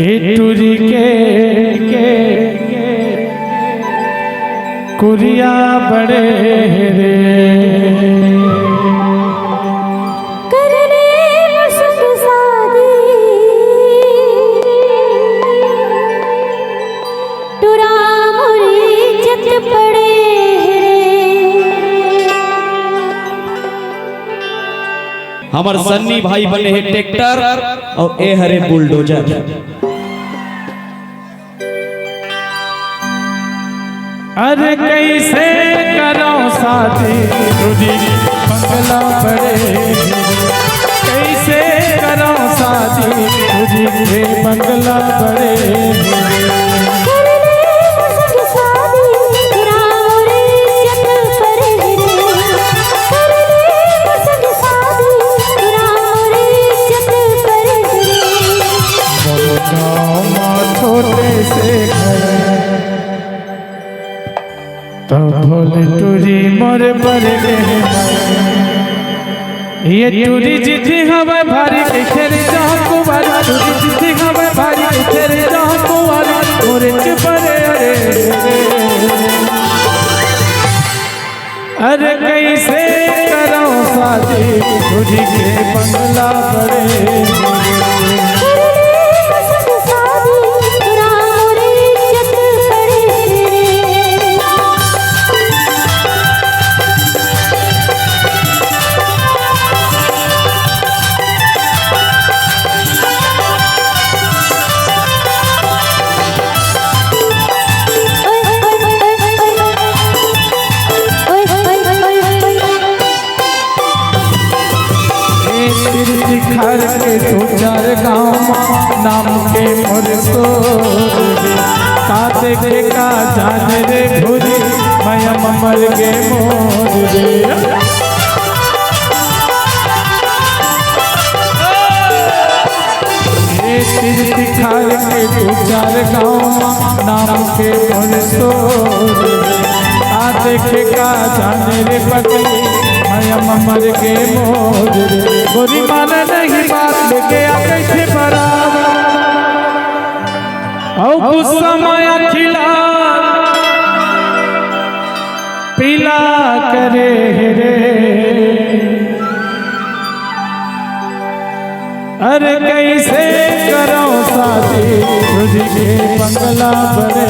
टूरी के कुरिया बड़े रे हमार सन्नी भाई बने हैं ट्रैक्टर और ए हरे बुलडोजर। अरे कैसे करो साथी तुझी बंगला बड़े, कैसे करो साथी तुझी बंगला बड़े। छोटे से तो भोले टूरी मोरे पर ये टूरी जिथी हवा भारी खेरे जाओ कुवारी, टूरी जिथी हवा भारी खेरे जाओ कुवारी मोरे चुपरे। अरे कैसे करो साथी टूरी के बंगला बड़े। घर के दो चार गाँव नाम के मोर सो काते के का जाने रे भूरी मैं मर गे मोर रे। घर के दो चार गाँव नाम के मोर सो काते के का जाने रे पगली मैं मर गे मोर रे। गोरी माने नहीं बात लेके आके थे बराबर और गुस्सा माया खिला पीला करे रे। अरे कैसे करो साथी तुझे बंगला बड़े।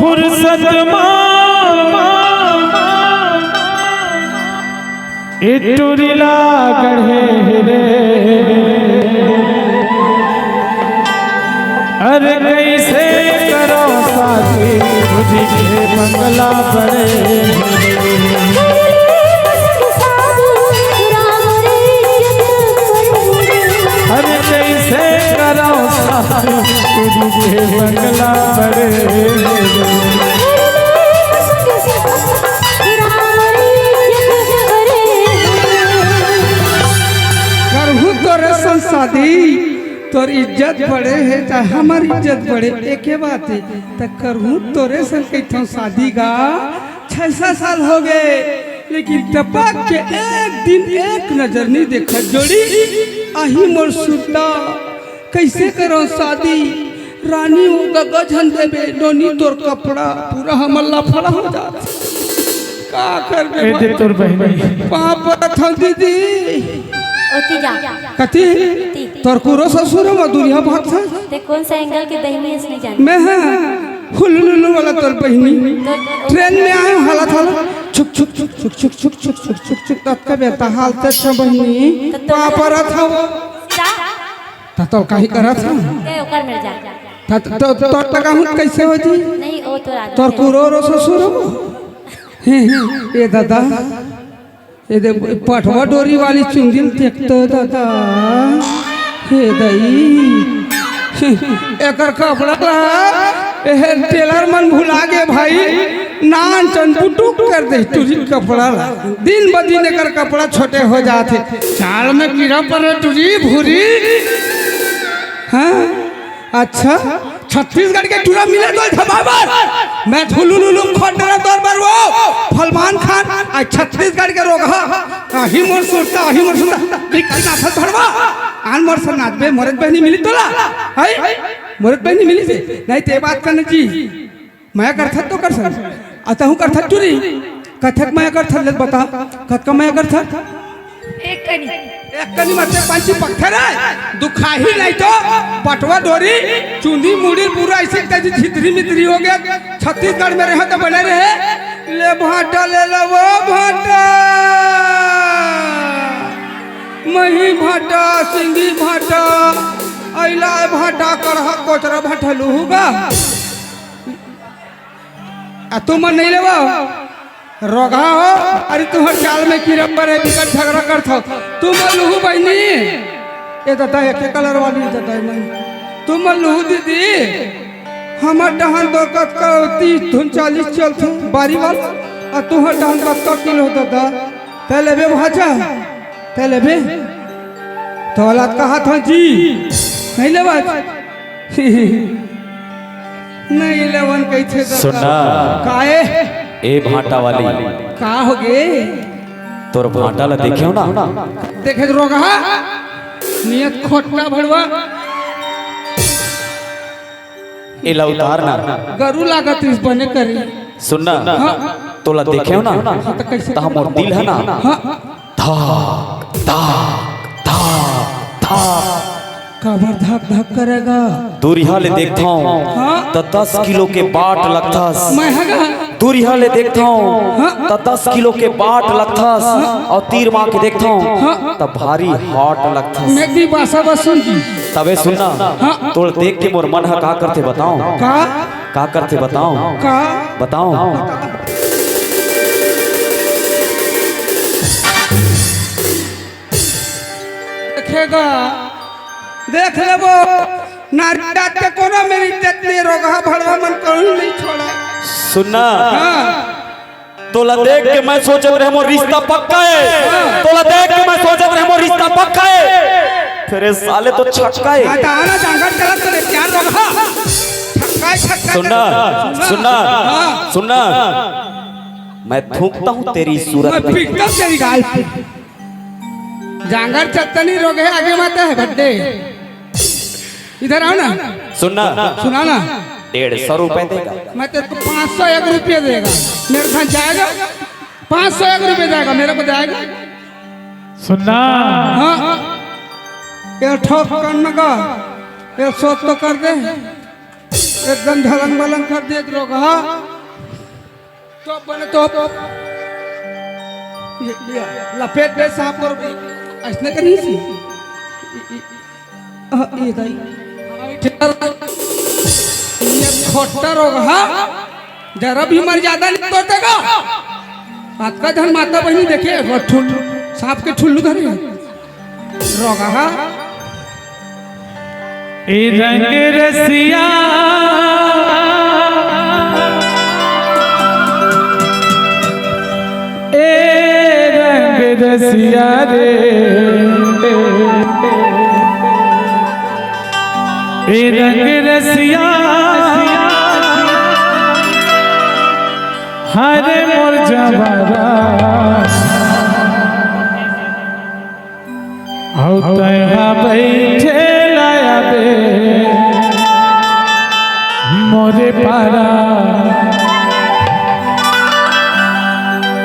फुर्सत टूरीला गढ़े रे। अरे कैसे करो साथी तुझे बंगला बड़े। अरे कैसे करो साथी तुझे बंगला बड़े। शादी तोर इज्जत बढ़े है चाहे हमारी इज्जत बढ़े एक बात है तो करहूँ तोरे संग कैथों शादी का 6 साल हो गए लेकिन टपक के एक दिन एक नजर नहीं देखा जोड़ी आही मोर सुता कैसे करो शादी रानी होगा गजन देवे डोनी तोर कपड़ा पूरा हमला फड़ा हो जाता का कर दे तोर बहनी पाप दीदी ओती जा कति तोर कुरो ससुर मधुरिया भाग था ते कौन सा एंगल के दही में इसने जान मैं हाँ हुलुलुलु वाला तोर बहिनी ट्रेन में आए हालत हालत छुक छुक छुक छुक छुक छुक छुक छुक छुक छुक तब का बेटा हालत अच्छा बहिनी पापर था वो तो काहे करा था ते ओकर मिल जा तो तोर तका हूं कैसे हो जी नहीं ओ तो रात तोर कुरो रो ससुर ए दादा ये दे पठवा डोरी वाली चुंदिल देखतो दादा हे दई एकर कपड़ा ए टेलर मन भुला गे भाई नान चंटुटुक कर दे तुरी कपड़ा दिन ब दिन एकर कपड़ा छोटे हो जाते चाल में कीड़ा पड़े तुरी भूरी हाँ अच्छा छत्तीसगढ़ के टूरा मिले तो धबाबर मैं थुलुलुलु खंडरा दरबार वो फलमान खान आ छत्तीसगढ़ के रोग आही मोर सुरता बिकल ना फल भरवा आन मोर से नाचबे मोरत बहनी मिली तोला हाय मोरत बहनी मिली से नहीं ते बात करने जी मैं करथा तो कर सन आता हूं करथा टूरी कथक मैं करथा ले बता कथक मैं करथा एक कनी मरते पांची पत्थर है दुखाही नहीं तो पटवा डोरी चुंदी मुड़ी पूरा ऐसे तजी छितरी मितरी हो गया छत्तीसगढ़ में रहे तो बने रहे ले भाटा ले लो वो भाटा मही भाटा सिंगी भाटा ऐला भाटा करहा कोचरा भाटा लूगा आ तुम नहीं लेवा रोगा हो अरे तुम्हार चाल में कीड़ा पड़े बिकट झगड़ा कर था तुम लूहू बहनी ये दादा एक कलर वाली दादा मैं तुम लूहू दीदी हमार डहान दो कत का 30-40 चल था बारी वाला और तुम्हार डहान कत का किलो दादा पहले बे भाजा पहले बे तो औलाद कहा था जी नहीं ले बात नहीं लेवन कैसे सुनना काहे ए भाटा वाली का हो गे तोर भाटा ला देखियो ना देखे तो रोगा नियत खोटना भड़वा एला उतार ना गरु लागत इस बने करी सुनना तोला देखियो ना तो कैसे ता मोर दिल है ना हाँ धाक धाक धाक धाक कबर धक धक करेगा दूरिया ले देखता हूँ तो 10 किलो के बाट लगथस मैं हगा दूरिया ले देखता हूँ तो 10 किलो के बाट लगथस और तीर मार के देखता हूँ तो भारी हॉट लगथस मैं भी बासा बसुन जी तबे सुनना तोड़ देख के मोर मन का करते बताओ का करते बताओ का बताओ देखेगा देख लेबो नारी जात के कोनो मेरी इज्जत नहीं रोगा भड़वा मन कहीं नहीं छोड़ा सुनना हाँ तोला देख के मैं सोचत रहे मोर रिश्ता पक्का है तोला देख के मैं सोचत रहे मोर रिश्ता पक्का है फिर साले तो छक्का है आना जंगल चला तो प्यार रोगा छक्का छक्का सुनना सुनना सुनना मैं थूकता हूँ तेरी सूरत मैं पिटता तेरी गाल पे जांगर चत्तनी रोगे आगे माता है बड्डे इधर आओ ना सुनना सुना ना 150 रुपए देगा मैं तेरे को 501 रुपये देगा मेरे साथ जाएगा 501 रुपये जाएगा मेरे को जाएगा सुनना हाँ ये ठोक करने का ये सोच तो कर दे एकदम झलंग बलंग कर दे रोगा तो बने तो लपेट दे साफ कर ऐसने करी सी ये दाई ये खोटा रोगा जरा भी मर्यादा नहीं कर देगा हाथ का धन माता बहनी देखे सांप के ठुल्लू धरे रोगा ए रंग रसिया ए रंग रसिया रे ए रंग रसिया हरे मोर जवारा हौ तैहा बैठे लाया बे मोरे पारा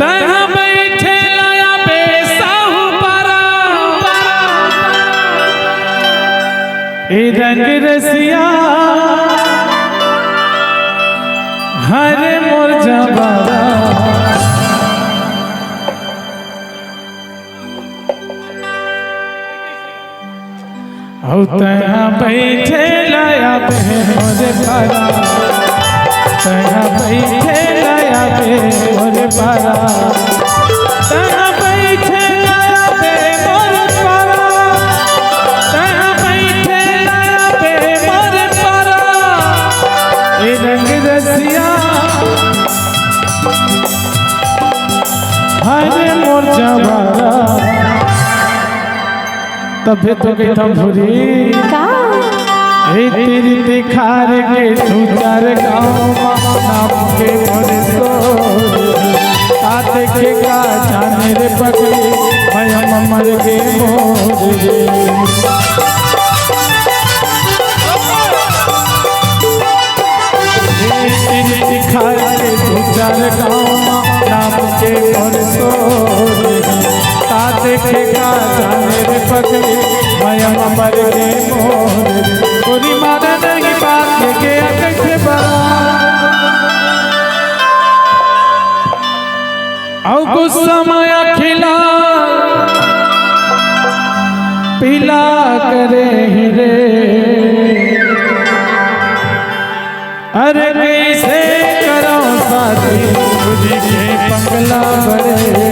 तैहा बैठे लाया बे साहू पारा रंग रसिया हरे मोर जबारा औ तया बैठे लाया बे मोरे पारा तया बैठे लाया बे मोरे पारा तया बैठे लाया बे मोरे पारा तया बैठे लाया बे मोरे पारा ए रंग रसिया हरे मोर जबारा तबे तो गई था भूरी का तेरी दिखार के सुंदर गाँव नाम के मोरे सो आ देखे का जाने रे पगली मैं मर के मोर रे तेरी दिखार के सुंदर गाँव नाम के मोरे सो आ देखे का जाने रे पगली मैं मर के मोर रे गोरी मारे नहीं बात लेके कैसे बड़ा औ गुस्सा माया खिला पीला करे ही रे अरे कैसे करो साथी तुझे पंगला बड़े